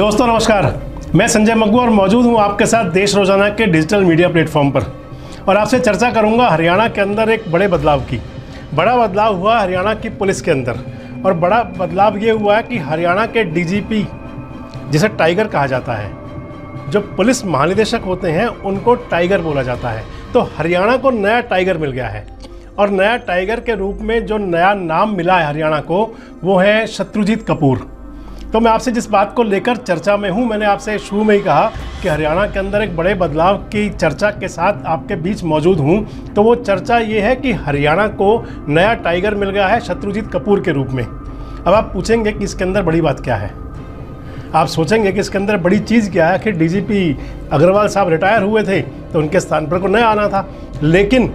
दोस्तों नमस्कार, मैं संजय मग्गू और मौजूद हूं आपके साथ देश रोजाना के डिजिटल मीडिया प्लेटफॉर्म पर और आपसे चर्चा करूंगा हरियाणा के अंदर एक बड़े बदलाव की। बड़ा बदलाव हुआ हरियाणा की पुलिस के अंदर और बड़ा बदलाव ये हुआ है कि हरियाणा के डीजीपी, जिसे टाइगर कहा जाता है, जो पुलिस महानिदेशक होते हैं उनको टाइगर बोला जाता है। तो हरियाणा को नया टाइगर मिल गया है और नया टाइगर के रूप में जो नया नाम मिला है हरियाणा को, वो है शत्रुजीत कपूर। तो मैं आपसे जिस बात को लेकर चर्चा में हूं, मैंने आपसे शुरू में ही कहा कि हरियाणा के अंदर एक बड़े बदलाव की चर्चा के साथ आपके बीच मौजूद हूं। तो वो चर्चा ये है कि हरियाणा को नया टाइगर मिल गया है शत्रुजीत कपूर के रूप में। अब आप पूछेंगे कि इसके अंदर बड़ी बात क्या है, आप सोचेंगे कि इसके अंदर बड़ी चीज़ क्या है। कि डीजीपी अग्रवाल साहब रिटायर हुए थे तो उनके स्थान पर को नया आना था, लेकिन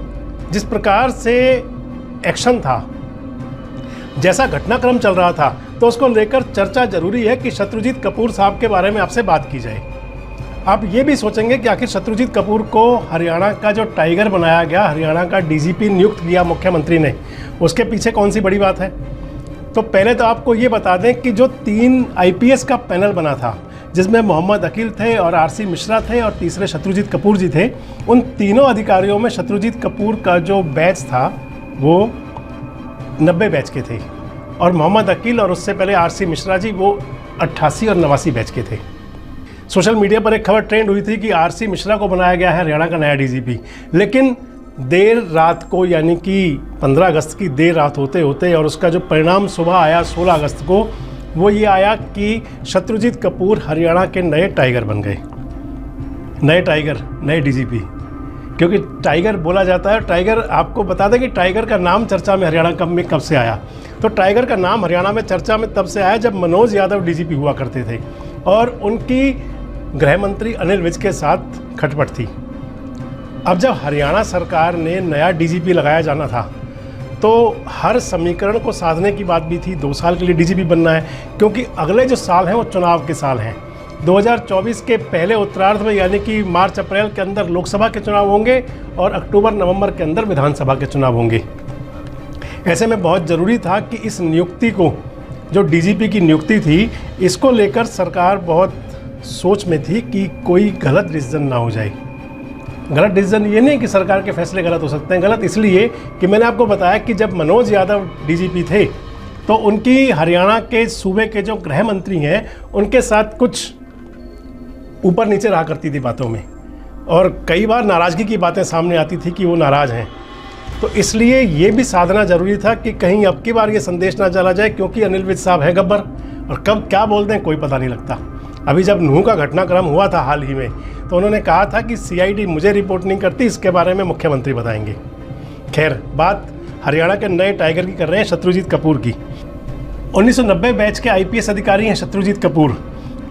जिस प्रकार से एक्शन था, जैसा घटनाक्रम चल रहा था, तो उसको लेकर चर्चा जरूरी है कि शत्रुजीत कपूर साहब के बारे में आपसे बात की जाए। आप ये भी सोचेंगे कि आखिर शत्रुजीत कपूर को हरियाणा का जो टाइगर बनाया गया, हरियाणा का डीजीपी नियुक्त किया मुख्यमंत्री ने, उसके पीछे कौन सी बड़ी बात है। तो पहले तो आपको ये बता दें कि जो 3 आईपीएस का पैनल बना था, जिसमें मोहम्मद अकील थे और आरसी मिश्रा थे और तीसरे शत्रुजीत कपूर जी थे, उन तीनों अधिकारियों में शत्रुजीत कपूर का जो बैच था वो 90 बैच के थे और मोहम्मद अकील और उससे पहले आरसी मिश्रा जी वो 88 और 89 बैच के थे। सोशल मीडिया पर एक खबर ट्रेंड हुई थी कि आरसी मिश्रा को बनाया गया है हरियाणा का नया डीजीपी, लेकिन देर रात को, यानी कि 15 अगस्त की देर रात होते होते और उसका जो परिणाम सुबह आया 16 अगस्त को, वो ये आया कि शत्रुजीत कपूर हरियाणा के नए टाइगर बन गए। नए टाइगर, नए डीजीपी, क्योंकि टाइगर बोला जाता है। टाइगर, आपको बता दें कि टाइगर का नाम चर्चा में हरियाणा में कब से आया। तो टाइगर का नाम हरियाणा में चर्चा में तब से आया जब मनोज यादव डीजीपी हुआ करते थे और उनकी गृह मंत्री अनिल विज के साथ खटपट थी। अब जब हरियाणा सरकार ने नया डीजीपी लगाया जाना था तो हर समीकरण को साधने की बात भी थी। 2 साल के लिए डीजीपी बनना है, क्योंकि अगले जो साल हैं वो चुनाव के साल हैं। 2024 के पहले उत्तरार्ध में, यानी कि मार्च अप्रैल के अंदर लोकसभा के चुनाव होंगे और अक्टूबर नवंबर के अंदर विधानसभा के चुनाव होंगे। ऐसे में बहुत ज़रूरी था कि इस नियुक्ति को, जो डीजीपी की नियुक्ति थी, इसको लेकर सरकार बहुत सोच में थी कि कोई गलत डिसीजन ना हो जाए। गलत डिसीजन ये नहीं कि सरकार के फैसले गलत हो सकते हैं, गलत इसलिए कि मैंने आपको बताया कि जब मनोज यादव डीजीपी थे तो उनकी हरियाणा के सूबे के जो गृह मंत्री हैं उनके साथ कुछ ऊपर नीचे रहा करती थी बातों में और कई बार नाराज़गी की बातें सामने आती थी कि वो नाराज़ हैं। तो इसलिए ये भी साधना ज़रूरी था कि कहीं अब की बार ये संदेश ना चला जाए, क्योंकि अनिल विज साहब है गब्बर और कब क्या बोल दें कोई पता नहीं लगता। अभी जब नूह का घटनाक्रम हुआ था हाल ही में, तो उन्होंने कहा था कि सीआईडी मुझे रिपोर्ट नहीं करती, इसके बारे में मुख्यमंत्री बताएंगे। खैर, बात हरियाणा के नए टाइगर की कर रहे हैं, शत्रुजीत कपूर की। 1990 बैच के आईपीएस अधिकारी हैं शत्रुजीत कपूर।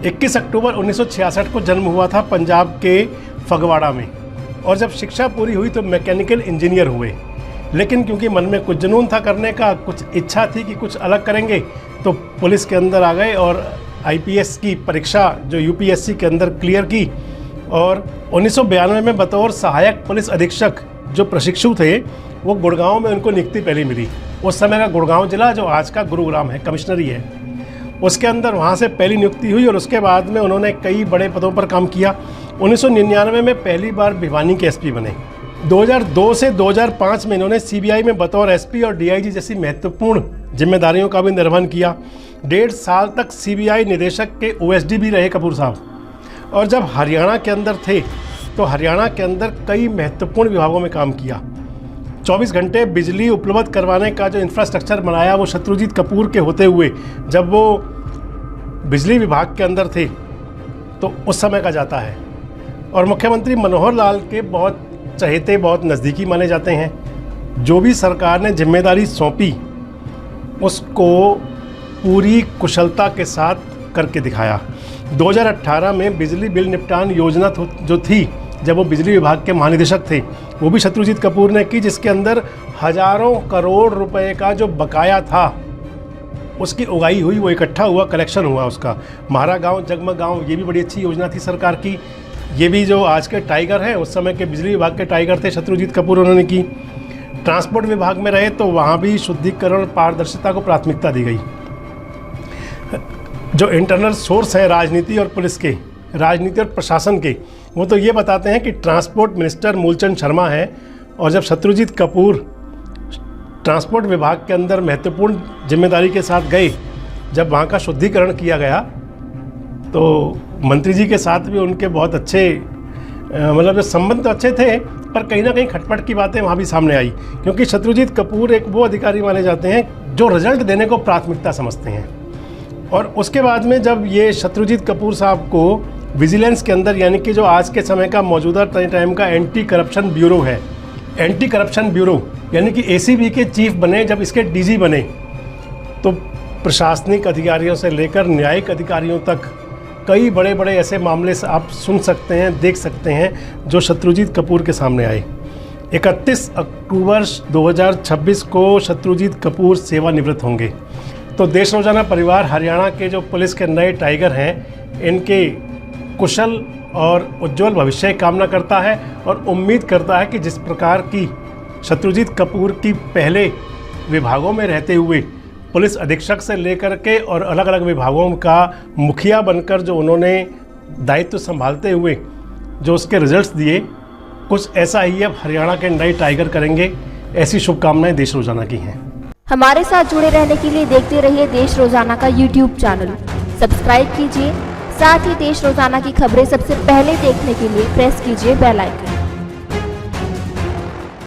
21 अक्टूबर 1966 को जन्म हुआ था पंजाब के फगवाड़ा में और जब शिक्षा पूरी हुई तो मैकेनिकल इंजीनियर हुए। लेकिन क्योंकि मन में कुछ जुनून था करने का, कुछ इच्छा थी कि कुछ अलग करेंगे, तो पुलिस के अंदर आ गए और आईपीएस की परीक्षा जो यूपीएससी के अंदर क्लियर की और 1992 में बतौर सहायक पुलिस अधीक्षक जो प्रशिक्षु थे, वो गुड़गांव में उनको नियुक्ति पहले मिली। उस समय का गुड़गांव जिला जो आज का गुरुग्राम है, कमिश्नरी है, उसके अंदर वहाँ से पहली नियुक्ति हुई और उसके बाद में उन्होंने कई बड़े पदों पर काम किया। 1999 में पहली बार भिवानी के एसपी बने। 2002 से 2005 में इन्होंने सीबीआई में बतौर एसपी और डीआईजी जैसी महत्वपूर्ण जिम्मेदारियों का भी निर्वहन किया। 1.5 साल तक सीबीआई निदेशक के ओएसडी भी रहे कपूर साहब। और जब हरियाणा के अंदर थे तो हरियाणा के अंदर कई महत्वपूर्ण विभागों में काम किया। 24 घंटे बिजली उपलब्ध करवाने का जो इंफ्रास्ट्रक्चर बनाया वो शत्रुजीत कपूर के होते हुए, जब वो बिजली विभाग के अंदर थे तो उस समय का जाता है। और मुख्यमंत्री मनोहर लाल के बहुत चहेते, बहुत नज़दीकी माने जाते हैं। जो भी सरकार ने जिम्मेदारी सौंपी उसको पूरी कुशलता के साथ करके दिखाया। 2018 में बिजली बिल निपटान योजना जो थी, जब वो बिजली विभाग के महानिदेशक थे, वो भी शत्रुजीत कपूर ने की, जिसके अंदर हजारों करोड़ रुपए का जो बकाया था उसकी उगाही हुई, वो इकट्ठा हुआ, कलेक्शन हुआ उसका। म्हारा गांव जगमग गांव, ये भी बड़ी अच्छी योजना थी सरकार की। ये भी जो आज के टाइगर हैं उस समय के बिजली विभाग के टाइगर थे शत्रुजीत कपूर, उन्होंने की। ट्रांसपोर्ट विभाग में रहे तो वहाँ भी शुद्धिकरण, पारदर्शिता को प्राथमिकता दी गई। जो इंटरनल सोर्स हैं राजनीति और पुलिस के, राजनीति और प्रशासन के, वो तो ये बताते हैं कि ट्रांसपोर्ट मिनिस्टर मूलचंद शर्मा हैं, और जब शत्रुजीत कपूर ट्रांसपोर्ट विभाग के अंदर महत्वपूर्ण जिम्मेदारी के साथ गए, जब वहाँ का शुद्धिकरण किया गया, तो मंत्री जी के साथ भी उनके बहुत अच्छे मतलब संबंध तो अच्छे थे, पर कहीं ना कहीं खटपट की बातें वहाँ भी सामने आई, क्योंकि शत्रुजीत कपूर एक वो अधिकारी माने जाते हैं जो रिजल्ट देने को प्राथमिकता समझते हैं। और उसके बाद में जब ये शत्रुजीत कपूर साहब को विजिलेंस के अंदर, यानी कि जो आज के समय का मौजूदा टाइम का एंटी करप्शन ब्यूरो है, एंटी करप्शन ब्यूरो यानी कि ACB के चीफ बने, जब इसके DG बने, तो प्रशासनिक अधिकारियों से लेकर न्यायिक अधिकारियों तक कई बड़े बड़े ऐसे मामले आप सुन सकते हैं, देख सकते हैं, जो शत्रुजीत कपूर के सामने आए। 31 अक्टूबर 2026 को शत्रुजीत कपूर सेवानिवृत्त होंगे। तो देश रोजाना परिवार हरियाणा के जो पुलिस के नए टाइगर हैं, इनके कुशल और उज्जवल भविष्य की कामना करता है, और उम्मीद करता है कि जिस प्रकार की शत्रुजीत कपूर की पहले विभागों में रहते हुए पुलिस अधीक्षक से लेकर के और अलग अलग विभागों का मुखिया बनकर जो उन्होंने दायित्व संभालते हुए जो उसके रिजल्ट्स दिए, कुछ ऐसा ही अब हरियाणा के नए टाइगर करेंगे, ऐसी शुभकामनाएं देश रोजाना की हैं। हमारे साथ जुड़े रहने के लिए देखते रहिए देश रोजाना का YouTube चैनल, सब्सक्राइब कीजिए। साथ ही देश रोजाना की खबरें सबसे पहले देखने के लिए प्रेस कीजिए बेल आइकन।